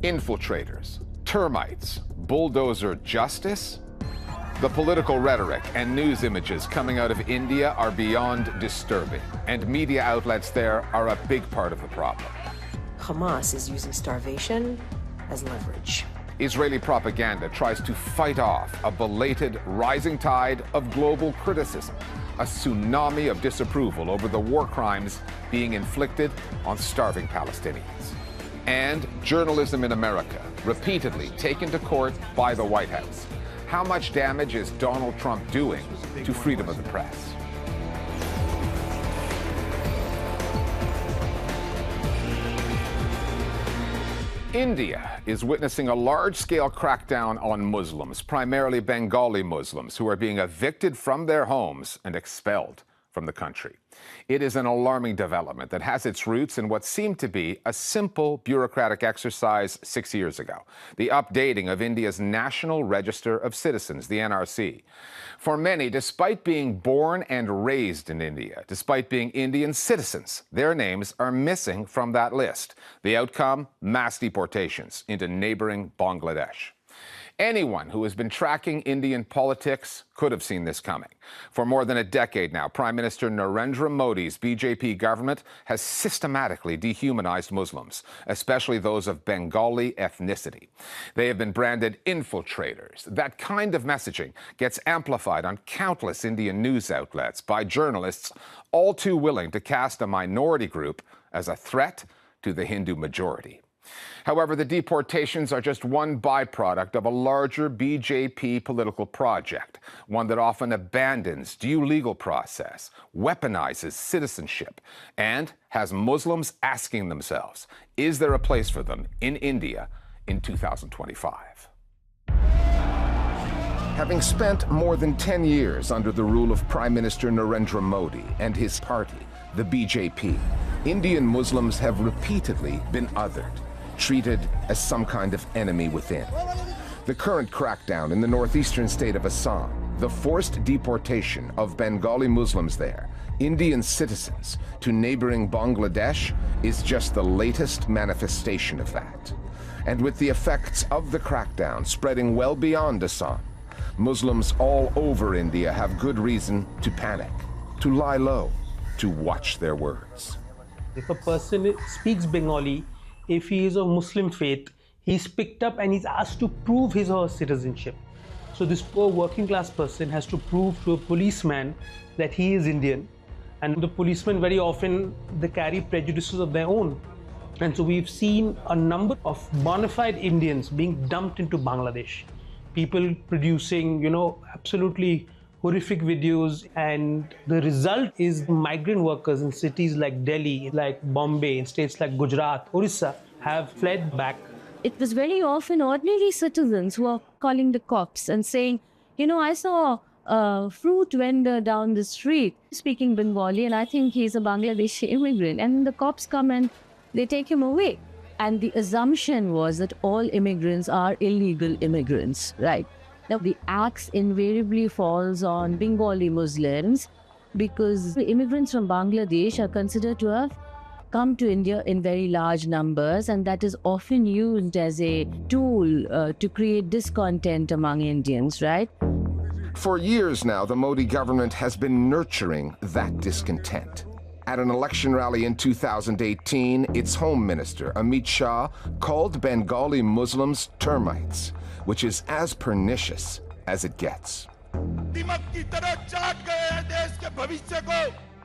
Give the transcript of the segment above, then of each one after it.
Infiltrators, termites, bulldozer justice? The political rhetoric and news images coming out of India are beyond disturbing, and media outlets there are a big part of the problem. Hamas is using starvation as leverage. Israeli propaganda tries to fight off a belated rising tide of global criticism, a tsunami of disapproval over the war crimes being inflicted on starving Palestinians. And journalism in America, repeatedly taken to court by the White House. How much damage is Donald Trump doing to freedom of the press? India is witnessing a large-scale crackdown on Muslims, primarily Bengali Muslims, who are being evicted from their homes and expelled from the country. It is an alarming development that has its roots in what seemed to be a simple bureaucratic exercise 6 years ago, the updating of India's National Register of Citizens, the NRC. For many, despite being born and raised in India, despite being Indian citizens, their names are missing from that list. The outcome? Mass deportations into neighboring Bangladesh. Anyone who has been tracking Indian politics could have seen this coming. For more than a decade now, Prime Minister Narendra Modi's BJP government has systematically dehumanized Muslims, especially those of Bengali ethnicity. They have been branded infiltrators. That kind of messaging gets amplified on countless Indian news outlets by journalists all too willing to cast a minority group as a threat to the Hindu majority. However, the deportations are just one byproduct of a larger BJP political project, one that often abandons due legal process, weaponizes citizenship, and has Muslims asking themselves, is there a place for them in India in 2025? Having spent more than 10 years under the rule of Prime Minister Narendra Modi and his party, the BJP, Indian Muslims have repeatedly been othered, treated as some kind of enemy within. The current crackdown in the northeastern state of Assam, the forced deportation of Bengali Muslims there, Indian citizens, to neighboring Bangladesh, is just the latest manifestation of that. And with the effects of the crackdown spreading well beyond Assam, Muslims all over India have good reason to panic, to lie low, to watch their words. If a person speaks Bengali, if he is of Muslim faith, he's picked up and he's asked to prove his or her citizenship. So this poor working class person has to prove to a policeman that he is Indian. And the policemen very often, they carry prejudices of their own. And so we've seen a number of bona fide Indians being dumped into Bangladesh. People producing, absolutely horrific videos, and the result is migrant workers in cities like Delhi, like Bombay, in states like Gujarat, Orissa, have fled back. It was very often ordinary citizens who are calling the cops and saying, I saw a fruit vendor down the street speaking Bengali, and I think he's a Bangladeshi immigrant. And the cops come and they take him away. And the assumption was that all immigrants are illegal immigrants, right? Now, the axe invariably falls on Bengali Muslims because the immigrants from Bangladesh are considered to have come to India in very large numbers, and that is often used as a tool to create discontent among Indians, right? For years now, the Modi government has been nurturing that discontent. At an election rally in 2018, its Home Minister, Amit Shah, called Bengali Muslims termites, which is as pernicious as it gets.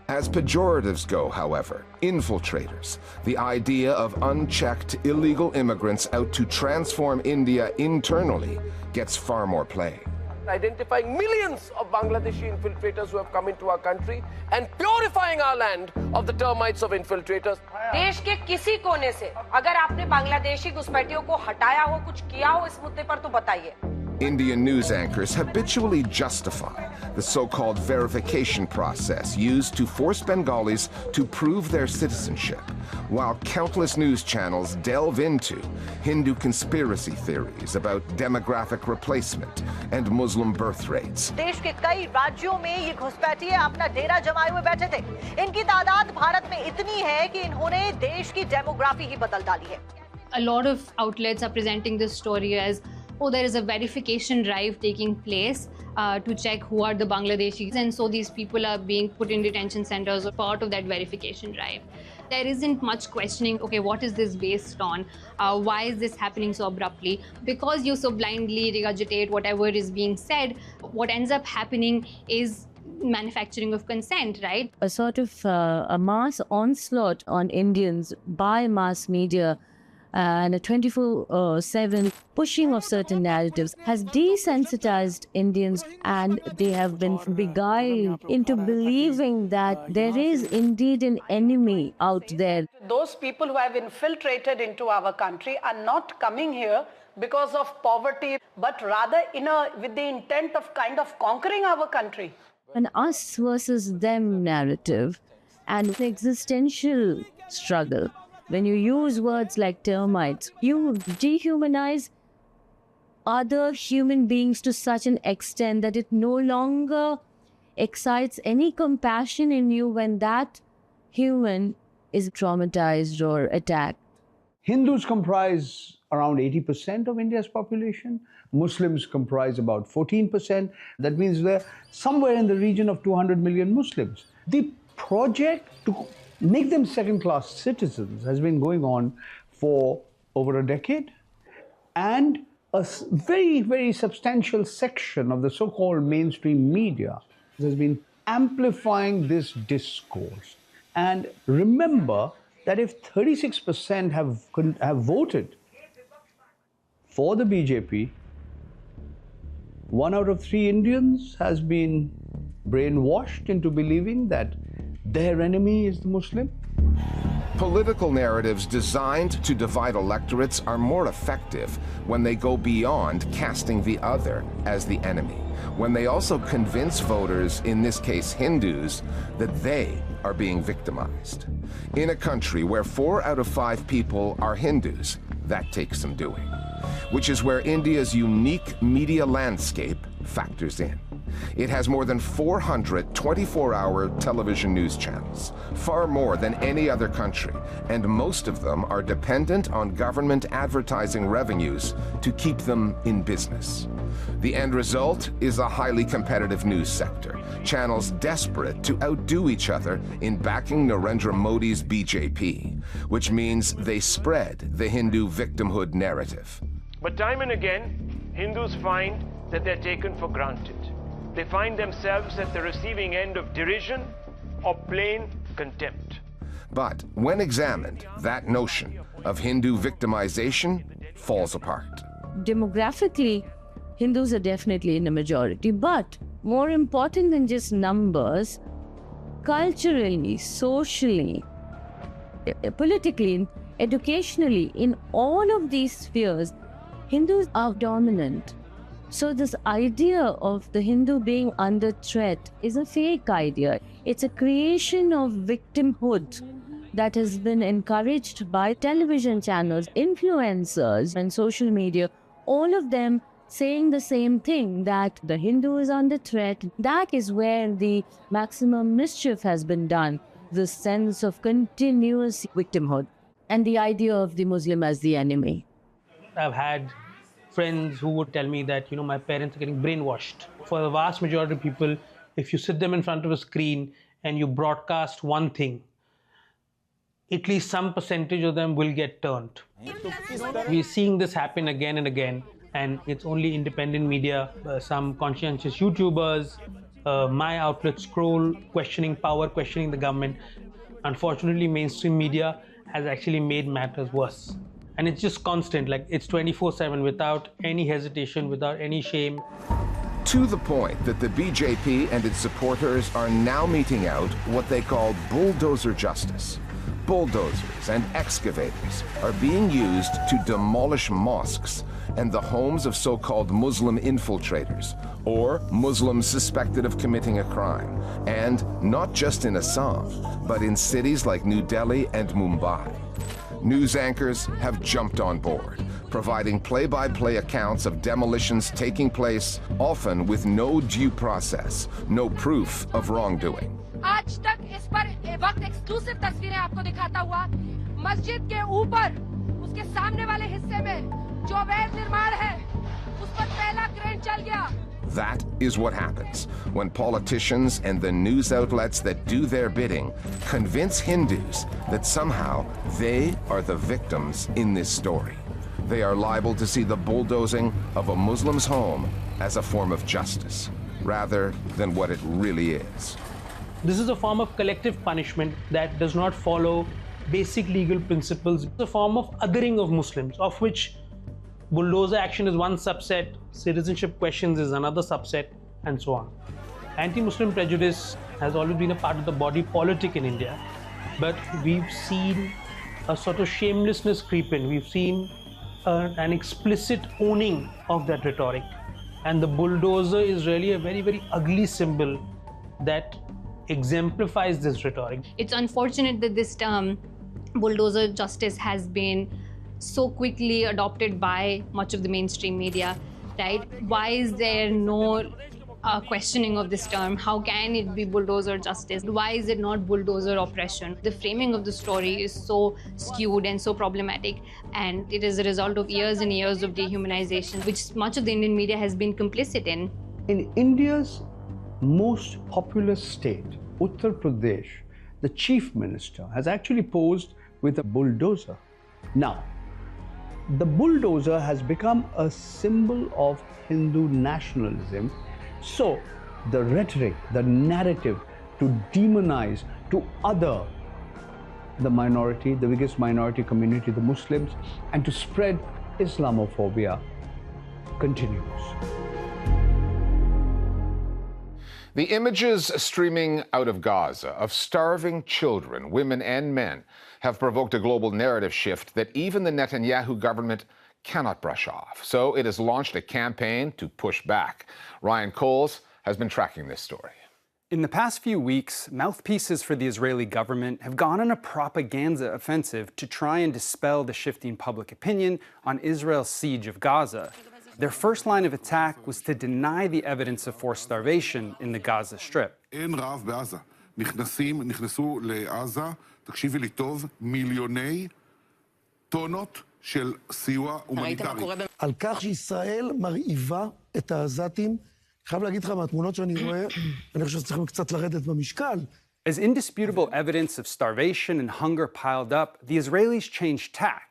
As pejoratives go, however, infiltrators, the idea of unchecked illegal immigrants out to transform India internally, gets far more play. Identifying millions of Bangladeshi infiltrators who have come into our country and purifying our land of the termites of infiltrators. देश के किसी कोने से अगर आपने बांग्लादेशी घुसपैठियों को हटाया हो, कुछ किया हो इस मुद्दे पर तो बताइए. Indian news anchors habitually justify the so-called verification process used to force Bengalis to prove their citizenship, while countless news channels delve into Hindu conspiracy theories about demographic replacement and Muslim birth rates. देश के कई राज्यों में ये घुसपैठिए अपना डेरा जमाए हुए बैठे थे. इनकी तादाद भारत में इतनी है कि इन्होंने देश की डेमोग्राफी ही बदल डाली है. A lot of outlets are presenting this story as, oh, there is a verification drive taking place to check who are the Bangladeshis, and so these people are being put in detention centers as part of that verification drive. There isn't much questioning, okay, what is this based on? Why is this happening so abruptly? Because you so blindly regurgitate whatever is being said, what ends up happening is manufacturing of consent, right? A sort of a mass onslaught on Indians by mass media and a 24/7 pushing of certain narratives has desensitized Indians, and they have been beguiled into believing that there is indeed an enemy out there. Those people who have infiltrated into our country are not coming here because of poverty, but rather with the intent of kind of conquering our country. An us versus them narrative and an existential struggle. When you use words like termites, you dehumanize other human beings to such an extent that it no longer excites any compassion in you when that human is traumatized or attacked. Hindus comprise around 80% of India's population. Muslims comprise about 14%. That means they're somewhere in the region of 200 million Muslims. The project to make them second-class citizens has been going on for over a decade, and a very, very substantial section of the so-called mainstream media has been amplifying this discourse. And remember that if 36% have voted for the BJP, 1 out of 3 Indians has been brainwashed into believing that their enemy is the Muslim. Political narratives designed to divide electorates are more effective when they go beyond casting the other as the enemy, when they also convince voters, in this case Hindus, that they are being victimized. In a country where 4 out of 5 people are Hindus, that takes some doing, which is where India's unique media landscape factors in. It has more than 400 24-hour television news channels, far more than any other country, and most of them are dependent on government advertising revenues to keep them in business. The end result is a highly competitive news sector, channels desperate to outdo each other in backing Narendra Modi's BJP, which means they spread the Hindu victimhood narrative. But time and again, Hindus find that they're taken for granted. They find themselves at the receiving end of derision or plain contempt. But when examined, that notion of Hindu victimization falls apart. Demographically, Hindus are definitely in a majority, but more important than just numbers, culturally, socially, politically, educationally, in all of these spheres, Hindus are dominant. So this idea of the Hindu being under threat is a fake idea. It's a creation of victimhood that has been encouraged by television channels, influencers, and social media, all of them saying the same thing, that the Hindu is under threat. That is where the maximum mischief has been done, the sense of continuous victimhood and the idea of the Muslim as the enemy. I've had friends who would tell me that, my parents are getting brainwashed. For the vast majority of people, if you sit them in front of a screen and you broadcast one thing, at least some percentage of them will get turned. We're seeing this happen again and again, and it's only independent media, some conscientious YouTubers, my outlet Scroll, questioning power, questioning the government. Unfortunately, mainstream media has actually made matters worse. And it's just constant, like it's 24/7 without any hesitation, without any shame. To the point that the BJP and its supporters are now meting out what they call bulldozer justice. Bulldozers and excavators are being used to demolish mosques and the homes of so-called Muslim infiltrators, or Muslims suspected of committing a crime. And not just in Assam, but in cities like New Delhi and Mumbai. News anchors have jumped on board, providing play-by-play accounts of demolitions taking place, often with no due process, no proof of wrongdoing. आज तक इस पर वक्त exclusive तस्वीरें आपको दिखाता हुआ मस्जिद के ऊपर के सामने वाले हिस्से में जो अवैध निर्माण है उस पर पहला क्रेन चल गया. That is what happens when politicians and the news outlets that do their bidding convince Hindus that somehow they are the victims in this story. They are liable to see the bulldozing of a Muslim's home as a form of justice, rather than what it really is. This is a form of collective punishment that does not follow basic legal principles. It's a form of othering of Muslims, of which bulldozer action is one subset, citizenship questions is another subset, and so on. Anti-Muslim prejudice has always been a part of the body politic in India, but we've seen a sort of shamelessness creep in. We've seen an explicit owning of that rhetoric. And the bulldozer is really a very, very ugly symbol that exemplifies this rhetoric. It's unfortunate that this term, bulldozer justice, has been so quickly adopted by much of the mainstream media, right? Why is there no questioning of this term? How can it be bulldozer justice? Why is it not bulldozer oppression? The framing of the story is so skewed and so problematic, and it is a result of years and years of dehumanization, which much of the Indian media has been complicit in. In India's most populous state, Uttar Pradesh, the chief minister has actually posed with a bulldozer. Now, the bulldozer has become a symbol of Hindu nationalism. So, the rhetoric, the narrative to demonize, to other the minority, the biggest minority community, the Muslims, and to spread Islamophobia continues. The images streaming out of Gaza of starving children, women and men have provoked a global narrative shift that even the Netanyahu government cannot brush off. So it has launched a campaign to push back. Ryan Coles has been tracking this story. In the past few weeks, mouthpieces for the Israeli government have gone on a propaganda offensive to try and dispel the shifting public opinion on Israel's siege of Gaza. Their first line of attack was to deny the evidence of forced starvation in the Gaza Strip. אין רעב בעזה. נכנסו לעזה, תקשיבי לי טוב, מיליוני טונות של סיוע הומניטרי. על כך שישראל מרעיבה את העזתים, חייב להגיד לך מהתמונות שאני רואה, אני חושב שצריכים קצת לרדת במשקל. As indisputable evidence of starvation and hunger piled up, the Israelis changed tack.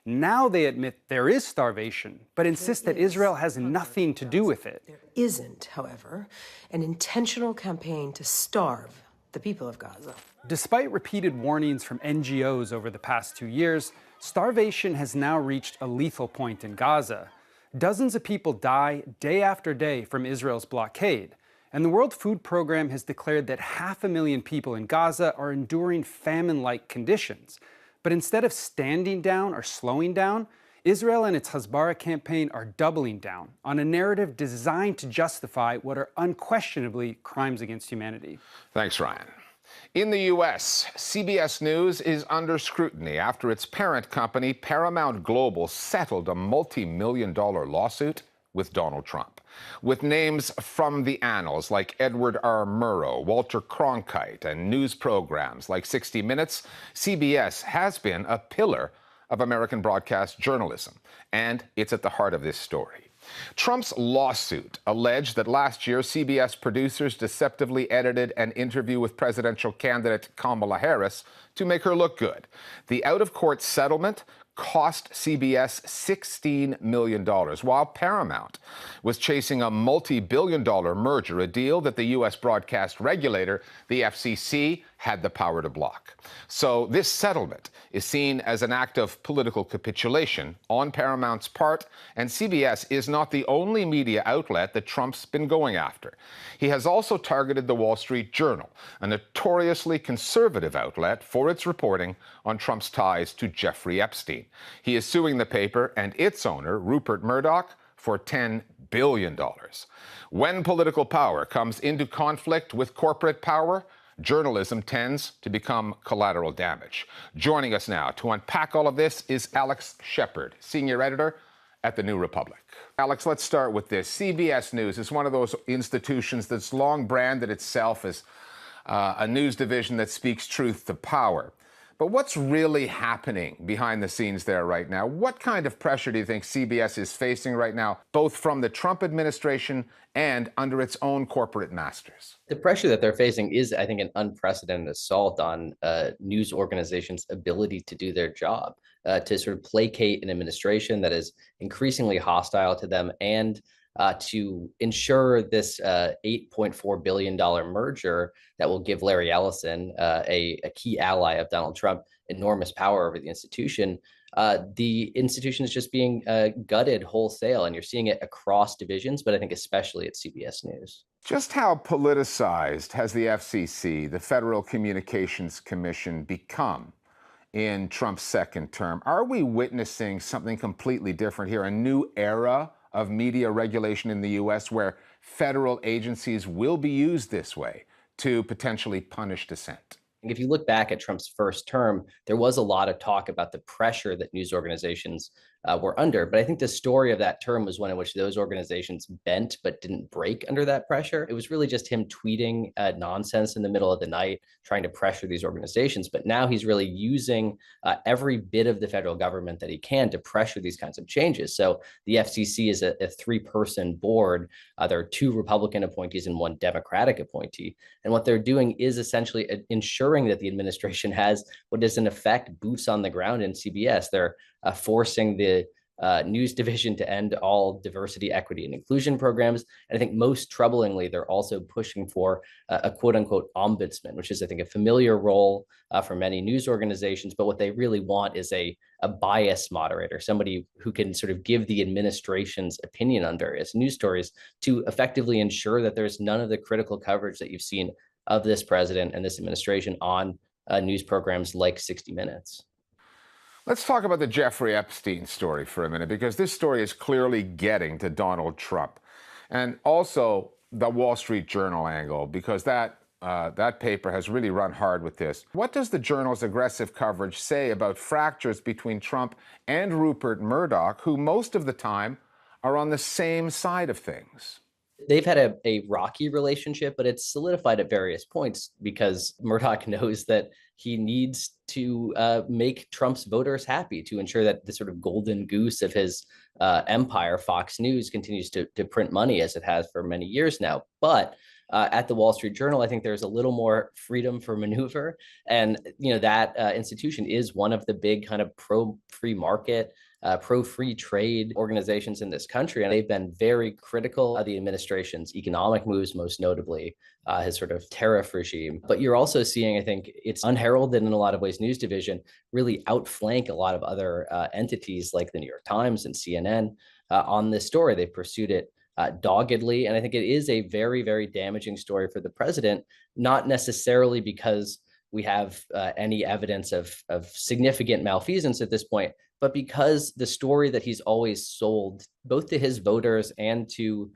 Now they admit there is starvation, but insist that Israel has nothing to do with it. There isn't, however, an intentional campaign to starve the people of Gaza. Despite repeated warnings from NGOs over the past 2 years, starvation has now reached a lethal point in Gaza. Dozens of people die day after day from Israel's blockade, and the World Food Programme has declared that 500,000 people in Gaza are enduring famine-like conditions. But instead of standing down or slowing down, Israel and its Hasbara campaign are doubling down on a narrative designed to justify what are unquestionably crimes against humanity. Thanks, Ryan. In the U.S., CBS News is under scrutiny after its parent company, Paramount Global, settled a multi-million-dollar lawsuit with Donald Trump, with names from the annals like Edward R. Murrow, Walter Cronkite, and news programs like 60 Minutes. CBS has been a pillar of American broadcast journalism, and it's at the heart of this story. Trump's lawsuit alleged that last year CBS producers deceptively edited an interview with presidential candidate Kamala Harris to make her look good. The out-of-court settlement cost CBS $16 million, while Paramount was chasing a multi-billion-dollar merger, a deal that the U.S. broadcast regulator, the FCC, had the power to block. So this settlement is seen as an act of political capitulation on Paramount's part, and CBS is not the only media outlet that Trump's been going after. He has also targeted the Wall Street Journal, a notoriously conservative outlet, for its reporting on Trump's ties to Jeffrey Epstein. He is suing the paper and its owner, Rupert Murdoch, for $10 billion. When political power comes into conflict with corporate power, journalism tends to become collateral damage. Joining us now to unpack all of this is Alex Shepard, senior editor at The New Republic. Alex, let's start with this. CBS News is one of those institutions that's long branded itself as a news division that speaks truth to power. But what's really happening behind the scenes there right now? What kind of pressure do you think CBS is facing right now, both from the Trump administration and under its own corporate masters? The pressure that they're facing is, I think, an unprecedented assault on news organizations' ability to do their job, to sort of placate an administration that is increasingly hostile to them, and to ensure this $8.4 billion merger that will give Larry Ellison, a key ally of Donald Trump, enormous power over the institution. The institution is just being gutted wholesale, and you're seeing it across divisions, but I think especially at CBS News. Just how politicized has the FCC, the Federal Communications Commission, become in Trump's second term? Are we witnessing something completely different here, a new era of media regulation in the U.S. where federal agencies will be used this way to potentially punish dissent? If you look back at Trump's first term, there was a lot of talk about the pressure that news organizations were under. But I think the story of that term was one in which those organizations bent but didn't break under that pressure. It was really just him tweeting nonsense in the middle of the night, trying to pressure these organizations. But now he's really using every bit of the federal government that he can to pressure these kinds of changes. So the FCC is a three-person board. There are 2 Republican appointees and 1 Democratic appointee. And what they're doing is essentially ensuring that the administration has what is in effect boots on the ground in CBS. They're forcing the news division to end all diversity, equity, and inclusion programs. And I think most troublingly, they're also pushing for a quote unquote ombudsman, which is, I think, a familiar role for many news organizations. But what they really want is a bias moderator, somebody who can sort of give the administration's opinion on various news stories to effectively ensure that there's none of the critical coverage that you've seen of this president and this administration on news programs like 60 Minutes. Let's talk about the Jeffrey Epstein story for a minute, because this story is clearly getting to Donald Trump. And also the Wall Street Journal angle, because that paper has really run hard with this. What does the Journal's aggressive coverage say about fractures between Trump and Rupert Murdoch, who most of the time are on the same side of things? They've had a rocky relationship, but it's solidified at various points because Murdoch knows that he needs to make Trump's voters happy, to ensure that the sort of golden goose of his empire, Fox News, continues to print money as it has for many years now. But at the Wall Street Journal, I think there's a little more freedom for maneuver. And that institution is one of the big kind of pro-free market, pro-free trade organizations in this country. And they've been very critical of the administration's economic moves, most notably his sort of tariff regime. But you're also seeing, I think, it's unheralded in a lot of ways, news division really outflank a lot of other entities like the New York Times and CNN on this story. They pursued it doggedly. And I think it is a very, very damaging story for the president, not necessarily because we have any evidence of significant malfeasance at this point, but because the story that he's always sold, both to his voters and to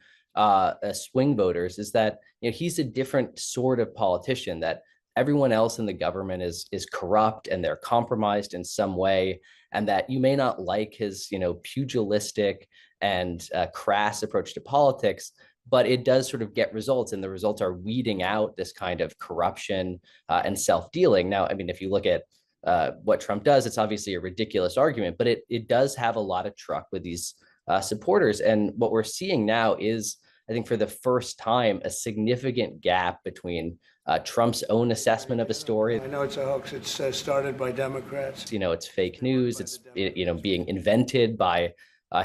swing voters, is that he's a different sort of politician, that everyone else in the government is corrupt and they're compromised in some way, and that you may not like his pugilistic and crass approach to politics, but it does sort of get results, and the results are weeding out this kind of corruption and self-dealing. Now, I mean, if you look at what Trump does, it's obviously a ridiculous argument, but it does have a lot of truck with these supporters. And what we're seeing now is, I think for the first time, a significant gap between Trump's own assessment of a story. I know it's a hoax. It's started by Democrats. It's fake news. It's being invented by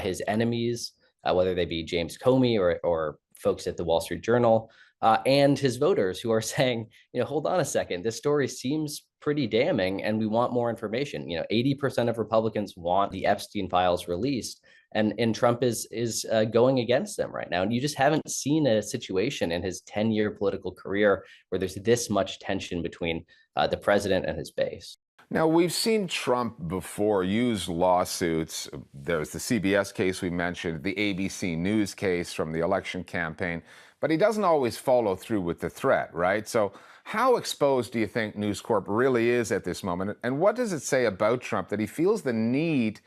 his enemies, whether they be James Comey or folks at the Wall Street Journal, and his voters who are saying, hold on a second, this story seems pretty damning and we want more information. 80% of Republicans want the Epstein files released, and Trump is going against them right now. And you just haven't seen a situation in his 10-year political career where there's this much tension between the president and his base. Now, we've seen Trump before use lawsuits. There's the CBS case we mentioned, the ABC News case from the election campaign, but he doesn't always follow through with the threat, right? So how exposed do you think News Corp really is at this moment? And what does it say about Trump that he feels the need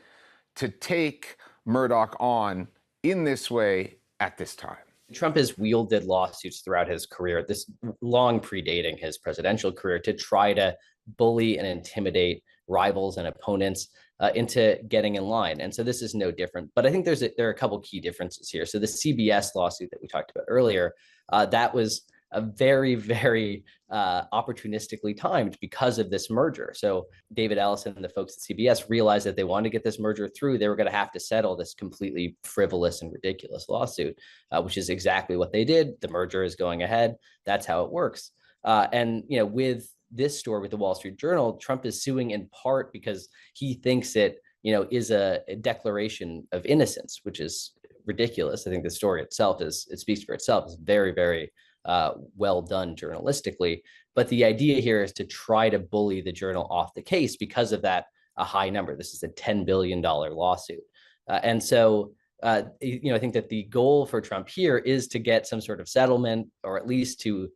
to take Murdoch on in this way at this time? Trump has wielded lawsuits throughout his career, this long predating his presidential career, to try to bully and intimidate rivals and opponents into getting in line. And so this is no different. But I think there are a couple key differences here. So the CBS lawsuit that we talked about earlier, that was a very, very opportunistically timed because of this merger. So David Ellison and the folks at CBS realized that they wanted to get this merger through. They were going to have to settle this completely frivolous and ridiculous lawsuit, which is exactly what they did. The merger is going ahead. That's how it works. And with this story with the Wall Street Journal, Trump is suing in part because he thinks it, is a declaration of innocence, which is ridiculous. I think the story itself it speaks for itself. It's very, very well done journalistically. But the idea here is to try to bully the Journal off the case because of that a high number. This is a $10 billion lawsuit. And so, I think that the goal for Trump here is to get some sort of settlement, or at least to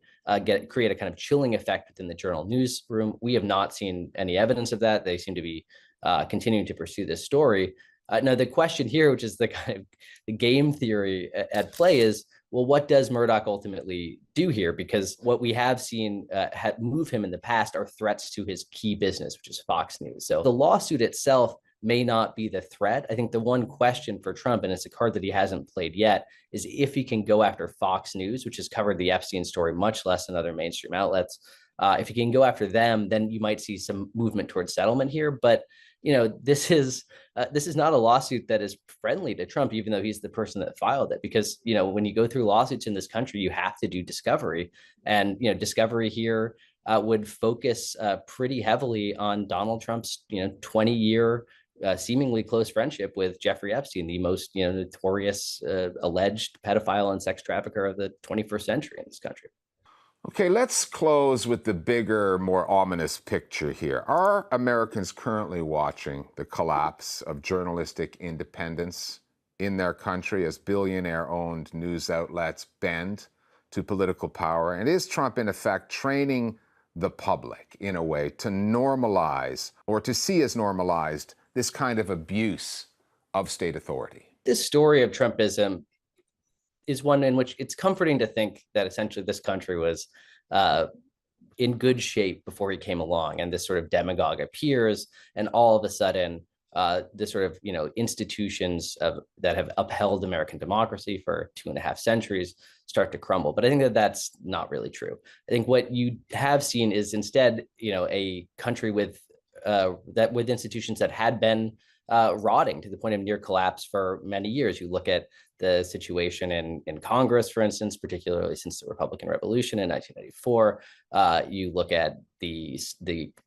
create a kind of chilling effect within the Journal newsroom. We have not seen any evidence of that. They seem to be continuing to pursue this story. Now, the question here, which is the kind of the game theory at play, is, well, what does Murdoch ultimately do here? Because what we have seen move him in the past are threats to his key business, which is Fox News. So the lawsuit itself may not be the threat. I think the one question for Trump, and it's a card that he hasn't played yet, is if he can go after Fox News, which has covered the Epstein story much less than other mainstream outlets. If he can go after them, then you might see some movement towards settlement here. But this is not a lawsuit that is friendly to Trump, even though he's the person that filed it. Because when you go through lawsuits in this country, you have to do discovery, and discovery here would focus pretty heavily on Donald Trump's 20-year seemingly close friendship with Jeffrey Epstein, the most notorious alleged pedophile and sex trafficker of the 21st century in this country. Okay, let's close with the bigger, more ominous picture here. Are Americans currently watching the collapse of journalistic independence in their country as billionaire-owned news outlets bend to political power? And is Trump, in effect, training the public, in a way, to normalize or to see as normalized this kind of abuse of state authority? This story of Trumpism is one in which it's comforting to think that essentially this country was in good shape before he came along, and this sort of demagogue appears, and all of a sudden this sort of institutions that have upheld American democracy for 2.5 centuries start to crumble. But I think that that's not really true. I think what you have seen is instead a country with institutions that had been rotting to the point of near collapse for many years. You look at the situation in Congress, for instance, particularly since the Republican Revolution in 1994. You look at the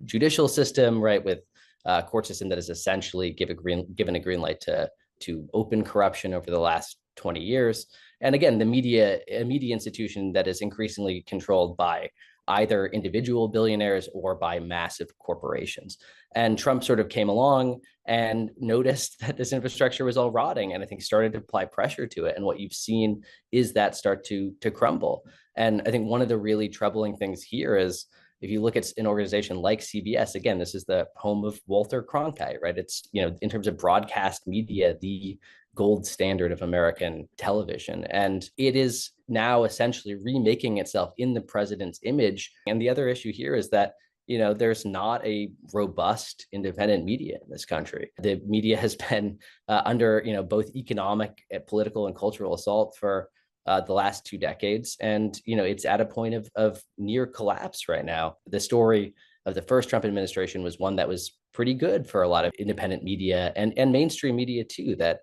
judicial system, right, with a court system that has essentially given a green light to open corruption over the last 20 years. And again, a media institution that is increasingly controlled by either individual billionaires or by massive corporations. And Trump sort of came along and noticed that this infrastructure was all rotting, and I think started to apply pressure to it. And what you've seen is that start to crumble. And I think one of the really troubling things here is, if you look at an organization like CBS, again, this is the home of Walter Cronkite, right? It's, in terms of broadcast media, the gold standard of American television. And it is now essentially remaking itself in the president's image. And the other issue here is that, there's not a robust independent media in this country. The media has been under, both economic, political, and cultural assault for the last 2 decades. And, it's at a point of near collapse right now. The story of the first Trump administration was one that was pretty good for a lot of independent media and mainstream media too, that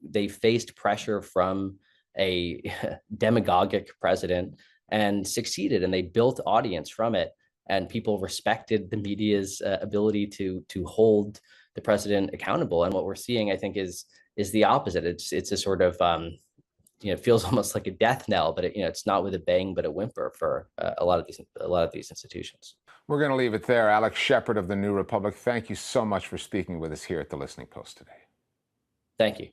they faced pressure from a demagogic president and succeeded, and they built audience from it. And people respected the media's ability to hold the president accountable. And what we're seeing, I think, is the opposite. It's a sort of it feels almost like a death knell, but it's not with a bang but a whimper for a lot of these institutions. We're going to leave it there. Alex Shepard of the New Republic, thank you so much for speaking with us here at the Listening Post today. Thank you.